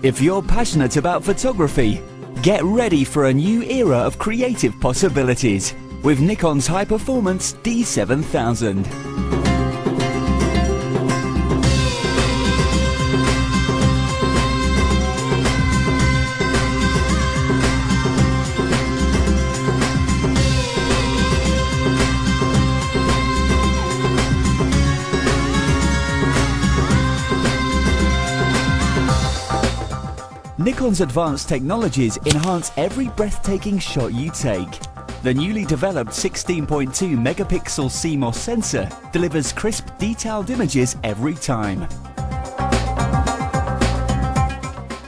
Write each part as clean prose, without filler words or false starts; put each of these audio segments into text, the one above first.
If you're passionate about photography, get ready for a new era of creative possibilities with Nikon's high-performance D7000. Nikon's advanced technologies enhance every breathtaking shot you take. The newly developed 16.2 megapixel CMOS sensor delivers crisp, detailed images every time.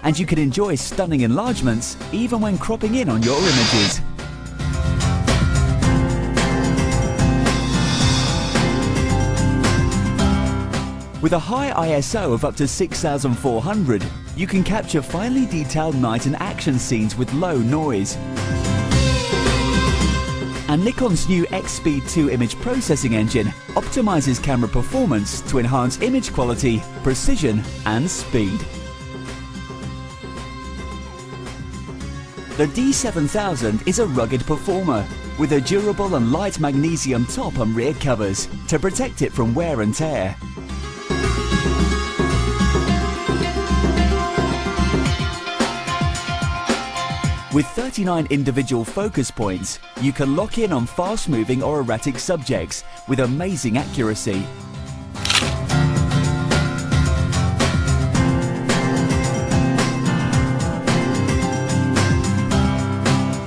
And you can enjoy stunning enlargements even when cropping in on your images. With a high ISO of up to 6400, you can capture finely detailed night and action scenes with low noise. And Nikon's new X-Speed 2 image processing engine optimizes camera performance to enhance image quality, precision and speed. The D7000 is a rugged performer with a durable and light magnesium top and rear covers to protect it from wear and tear. With 39 individual focus points, you can lock in on fast-moving or erratic subjects with amazing accuracy.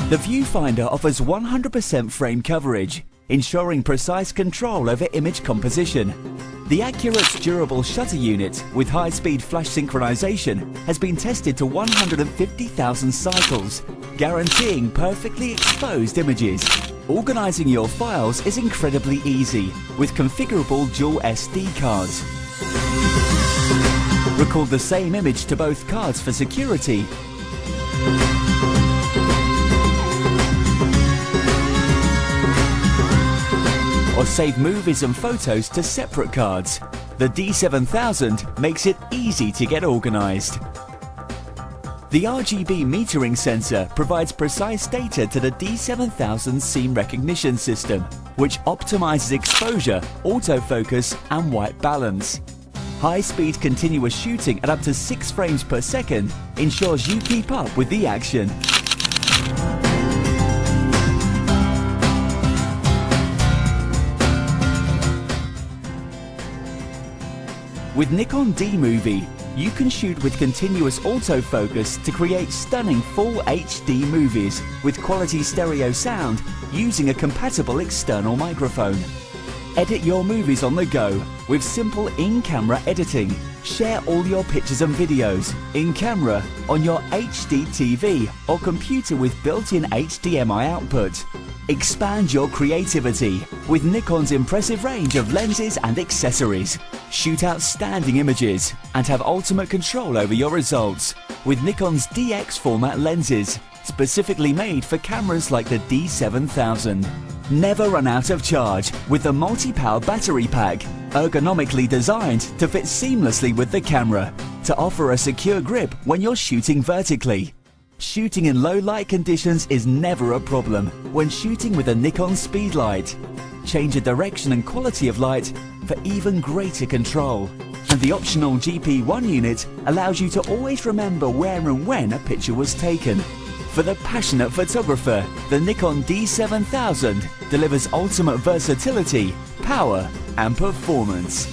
The viewfinder offers 100% frame coverage, ensuring precise control over image composition. The accurate, durable shutter unit with high-speed flash synchronization has been tested to 150,000 cycles, guaranteeing perfectly exposed images. Organizing your files is incredibly easy with configurable dual SD cards. Record the same image to both cards for security. Or save movies and photos to separate cards. The D7000 makes it easy to get organized. The RGB metering sensor provides precise data to the D7000 scene recognition system, which optimizes exposure, autofocus and white balance. High-speed continuous shooting at up to 6 frames per second ensures you keep up with the action. With Nikon D-Movie, you can shoot with continuous autofocus to create stunning full HD movies with quality stereo sound using a compatible external microphone. Edit your movies on the go with simple in-camera editing. Share all your pictures and videos in camera on your HD TV or computer with built-in HDMI output. Expand your creativity with Nikon's impressive range of lenses and accessories. Shoot outstanding images and have ultimate control over your results with Nikon's DX format lenses, specifically made for cameras like the D7000. Never run out of charge with the multi-power battery pack, ergonomically designed to fit seamlessly with the camera to offer a secure grip when you're shooting vertically. Shooting in low light conditions is never a problem when shooting with a Nikon Speedlight. Change the direction and quality of light for even greater control. And the optional GP1 unit allows you to always remember where and when a picture was taken. For the passionate photographer, the Nikon D7000 delivers ultimate versatility, power and performance.